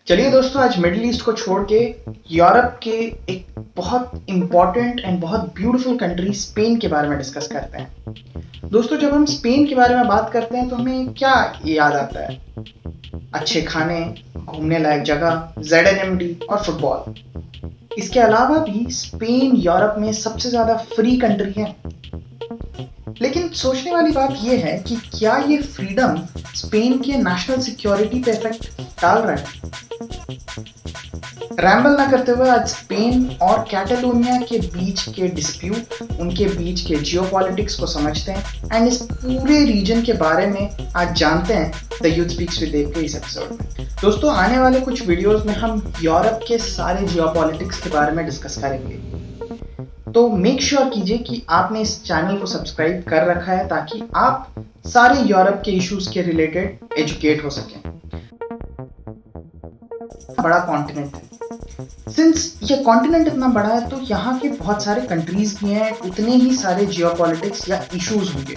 चलिए दोस्तों, आज मिडिल ईस्ट को छोड़ के यूरोप के एक बहुत इंपॉर्टेंट एंड बहुत ब्यूटीफुल कंट्री स्पेन के बारे में डिस्कस करते हैं। दोस्तों, जब हम स्पेन के बारे में बात करते हैं तो हमें क्या याद आता है? अच्छे खाने, घूमने लायक जगह, ZNMD और फुटबॉल। इसके अलावा भी स्पेन यूरोप में सबसे ज्यादा फ्री कंट्री है। लेकिन सोचने वाली बात यह है कि क्या ये फ्रीडम स्पेन के नेशनल सिक्योरिटी पे इफेक्ट डाल रहा है? रैम्बल ना करते हुए आज स्पेन और कैटालोनिया के बीच के डिस्प्यूट, उनके बीच के जियोपॉलिटिक्स को समझते हैं एंड इस पूरे रीजन के बारे में आज जानते हैं द यूथ स्पीक्स विद देव के इस एपिसोड में। दोस्तों, आने वाले कुछ वीडियोस में हम यूरोप के सारे जियोपॉलिटिक्स के बारे में डिस्कस करेंगे, तो मेक श्योर कीजिए कि आपने इस चैनल को सब्सक्राइब कर रखा है ताकि आप सारे यूरोप के इश्यूज के रिलेटेड एजुकेट हो सकें। बड़ा कॉन्टिनेंट है। सिंस ये कॉन्टिनेंट इतना बड़ा है तो यहाँ के बहुत सारे कंट्रीज भी हैं, उतने ही सारे जियोपॉलिटिक्स या इश्यूज होंगे।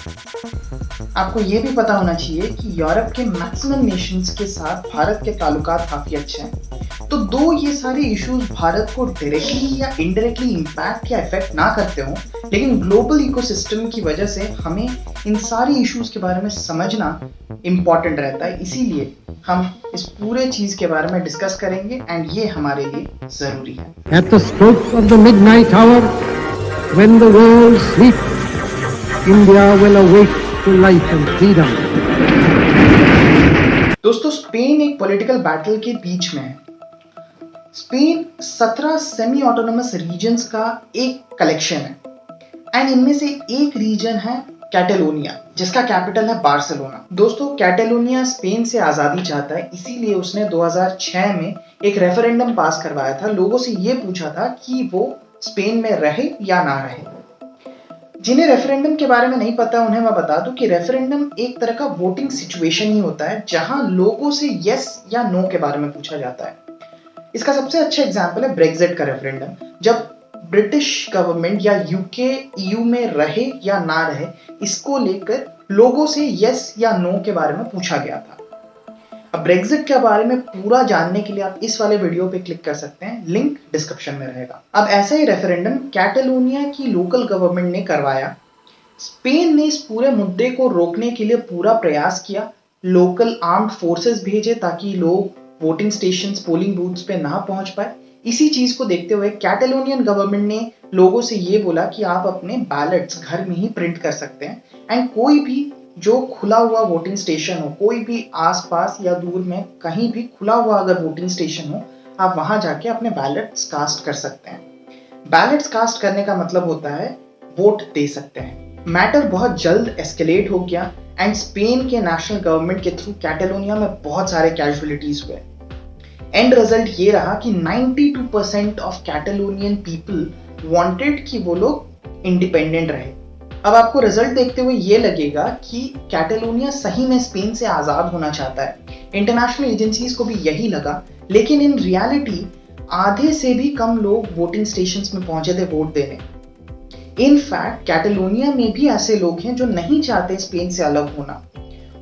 आपको ये भी पता होना चाहिए कि यूरोप के मैक्सिमम नेशंस के साथ भारत के ताल्लुकात काफी अच्छे हैं। तो दो ये सारे इश्यूज भारत को डायरेक्टली या इनडायरेक्टली इंपैक्ट या इफेक्ट ना करते हो, लेकिन ग्लोबल इकोसिस्टम की वजह से हमें इन सारे इश्यूज के बारे में समझना इंपॉर्टेंट रहता है। इसीलिए हम इस पूरे चीज के बारे में डिस्कस करेंगे एंड ये हमारे लिए जरूरी है। At the stroke of the midnight hour, when the world sleeps, India will awake to life and freedom. दोस्तों, स्पेन एक पॉलिटिकल बैटल के बीच में है। स्पेन 17 सेमी ऑटोनोमस रीजन्स का एक कलेक्शन है एंड इनमें से एक रीजन है कैटालोनिया, जिसका कैपिटल है बार्सिलोना। दोस्तों, कैटालोनिया स्पेन से आजादी चाहता है, इसीलिए उसने 2006 में एक रेफरेंडम पास करवाया था। लोगों से ये पूछा था कि वो स्पेन में रहे या ना रहे। जिन्हें रेफरेंडम के बारे में नहीं पता उन्हें मैं बता दूं कि रेफरेंडम एक तरह का वोटिंग सिचुएशन ही होता है जहां लोगों से यस या नो के बारे में पूछा जाता है। इसका सबसे अच्छा एग्जाम्पल है ब्रेक्जिट का रेफरेंडम, जब ब्रिटिश गवर्नमेंट या यूके EU में रहे या ना रहे, इसको लेकर लोगों से यस या नो के बारे में पूछा गया था। अब ब्रेक्जिट के बारे में पूरा जानने के लिए आप इस वाले वीडियो पे क्लिक कर सकते हैं, लिंक डिस्क्रिप्शन में रहेगा। अब ऐसा ही रेफरेंडम कैटालोनिया की लोकल गवर्नमेंट ने करवाया। स्पेन ने इस पूरे मुद्दे को रोकने के लिए पूरा प्रयास किया, लोकल आर्म्ड फोर्सेस भेजे ताकि लोग वोटिंग स्टेशंस, पोलिंग बूथ्स पे ना पहुंच पाए। इसी चीज को देखते हुए कैटालोनियन गवर्नमेंट ने लोगों से ये बोला कि आप अपने बैलेट्स घर में ही प्रिंट कर सकते हैं एंड कोई भी जो खुला हुआ वोटिंग स्टेशन हो, कोई भी आसपास या दूर में कहीं भी खुला हुआ अगर वोटिंग स्टेशन हो, आप वहां जाके अपने बैलेट्स कास्ट कर सकते हैं। बैलेट्स कास्ट करने का मतलब होता है वोट दे सकते हैं। मैटर बहुत जल्द एस्केलेट हो गया एंड स्पेन के नेशनल गवर्नमेंट के थ्रू कैटालोनिया में बहुत सारे कैजुअलिटीज हुए। एंड रिजल्ट ये रहा कि 92% ऑफ कैटालोनियन पीपल वांटेड कि वो लोग इंडिपेंडेंट रहे। अब आपको रिजल्ट देखते हुए ये लगेगा कि कैटालोनिया सही में स्पेन से आजाद होना चाहता है। इंटरनेशनल एजेंसीज को भी यही लगा, लेकिन इन रियलिटी आधे से भी कम लोग वोटिंग स्टेशंस में पहुंचे थे वोट देने। इनफैक्ट कैटालोनिया में भी ऐसे लोग हैं जो नहीं चाहते स्पेन से अलग होना।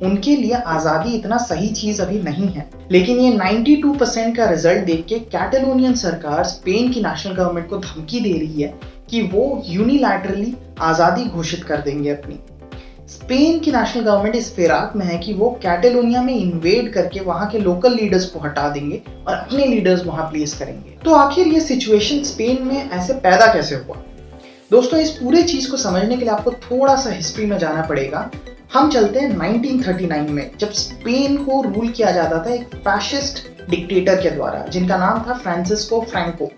उनके लिए आजादी इतना सही चीज अभी नहीं है। लेकिन ये 92% का रिजल्ट देख के कैटालोनियन सरकार स्पेन की नेशनल गवर्नमेंट को धमकी दे रही है कि वो यूनिलैटरली आजादी घोषित कर देंगे अपनी। स्पेन की नेशनल गवर्नमेंट इस फिराक में है कि वो कैटालोनिया में इन्वेड करके वहां के लोकल लीडर्स को हटा देंगे और अपने लीडर्स वहां प्लेस करेंगे। तो आखिर ये सिचुएशन स्पेन में ऐसे पैदा कैसे हुआ? दोस्तों, इस पूरे चीज को समझने के लिए आपको थोड़ा सा हिस्ट्री में जाना पड़ेगा। हम चलते हैं 1939 में, जब स्पेन को रूल किया जाता था एक फैशिस्ट डिक्टेटर के द्वारा जिनका नाम था फ्रांसिस्को फ्रैंको।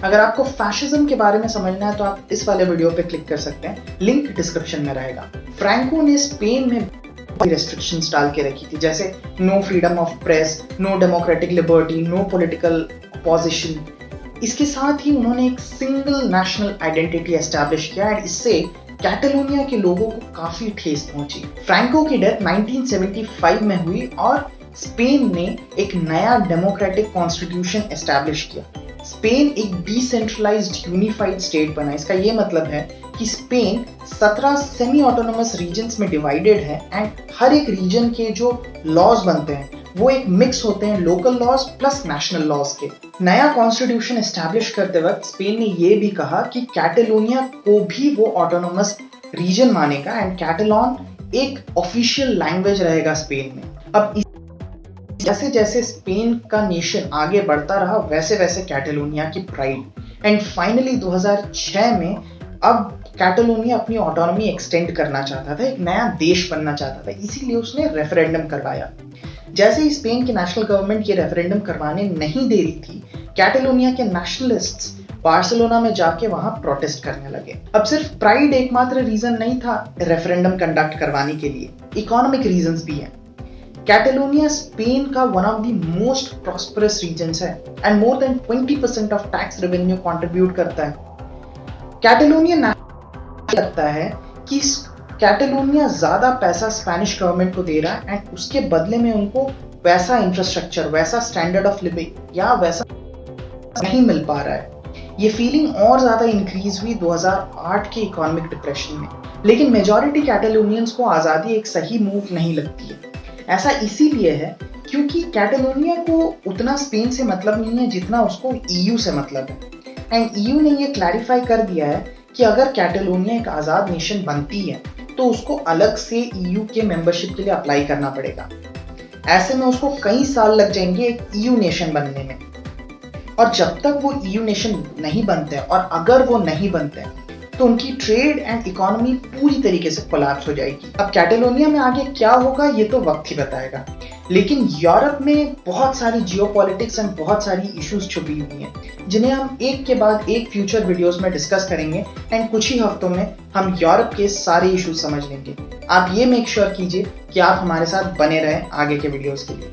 अगर आपको फैशिज्म के बारे में समझना है तो आप इस वाले वीडियो पे क्लिक कर सकते हैं, लिंक डिस्क्रिप्शन में रहेगा। फ्रैंको ने स्पेन में रेस्ट्रिक्शंस डाल के रखी थी, जैसे no freedom of press, no democratic liberty, no political opposition. इसके साथ ही उन्होंने एक सिंगल नेशनल आइडेंटिटी एस्टैब्लिश किया और इससे कैटालोनिया के लोगों को काफी ठेस पहुंची। फ्रैंको की डेथ 1975 में हुई और स्पेन ने एक नया डेमोक्रेटिक कॉन्स्टिट्यूशन एस्टैब्लिश किया। स्पेन एक डिसेंट्रलाइज्ड यूनिफाइड स्टेट बना। इसका ये मतलब है कि स्पेन 17 सेमी ऑटोनोमस रीजन्स में डिवाइडेड है एंड हर एक रीजन के जो लॉज बनते हैं वो एक मिक्स होते हैं local laws plus national laws के। नया कॉन्स्टिट्यूशन एस्टैब्लिश करते वक्त स्पेन ने ये भी कहा कि कैटेलोनिया को भी वो ऑटोनोमस रीजन मानेगा एंड कैटलॉन एक ऑफिशियल लैंग्वेज रहेगा स्पेन में। अब जैसे जैसे स्पेन का नेशन आगे बढ़ता रहा वैसे वैसे कैटेलोनिया की प्राइड एंड फाइनली 2006 में अब कैटेलोनिया अपनी ऑटोनॉमी एक्सटेंड करना चाहता था, एक नया देश बनना चाहता था, इसीलिए उसने रेफरेंडम करवाया। जैसे ही स्पेन की नेशनल गवर्नमेंट ये रेफरेंडम करवाने नहीं दे रही थी, कैटेलोनिया के नेशनलिस्ट्स बार्सिलोना में जाके वहां प्रोटेस्ट करने लगे। अब सिर्फ प्राइड एकमात्र रीजन नहीं था रेफरेंडम कंडक्ट करवाने के लिए, इकोनॉमिक रीजंस भी हैं। कैटेलोनिया स्पेन का one of the most prosperous regions है and more than 20% of tax revenue contribute करता है। कैटेलोनिया लगता है कि कैटेलोनिया ज्यादा पैसा स्पेनिश गवर्नमेंट को दे रहा है एंड उसके बदले में उनको वैसा इंफ्रास्ट्रक्चर, वैसा स्टैंडर्ड ऑफ लिविंग या वैसा नहीं मिल पा रहा है। ये फीलिंग और ज्यादा इंक्रीज हुई 2008 के इकोनॉमिक डिप्रेशन में। लेकिन मेजॉरिटी कैटेलोनियंस को आजादी एक सही मूव नहीं लगती है। ऐसा इसीलिए है क्योंकि कैटेलोनिया को उतना स्पेन से मतलब नहीं है जितना उसको ईयू से मतलब है एंड ईयू ने ये क्लैरिफाई कर दिया है कि अगर कैटेलोनिया एक आज़ाद नेशन बनती है तो उसको अलग से ईयू के मेंबरशिप के लिए अप्लाई करना पड़ेगा। ऐसे में उसको कई साल लग जाएंगे एक ईयू नेशन बनने में, और जब तक वो ईयू नेशन नहीं बनते और अगर वो नहीं बनते तो उनकी ट्रेड एंड इकोनॉमी पूरी तरीके से कोलैप्स हो जाएगी। अब कैटेलोनिया में आगे क्या होगा ये तो वक्त ही बताएगा, लेकिन यूरोप में बहुत सारी जियोपॉलिटिक्स एंड बहुत सारी इश्यूज छुपी हुई हैं जिन्हें हम एक के बाद एक फ्यूचर वीडियोस में डिस्कस करेंगे एंड कुछ ही हफ्तों में हम यूरोप के सारे इश्यूज समझ लेंगे। आप ये मेक श्योर कीजिए कि आप हमारे साथ बने रहें आगे के वीडियोस के लिए।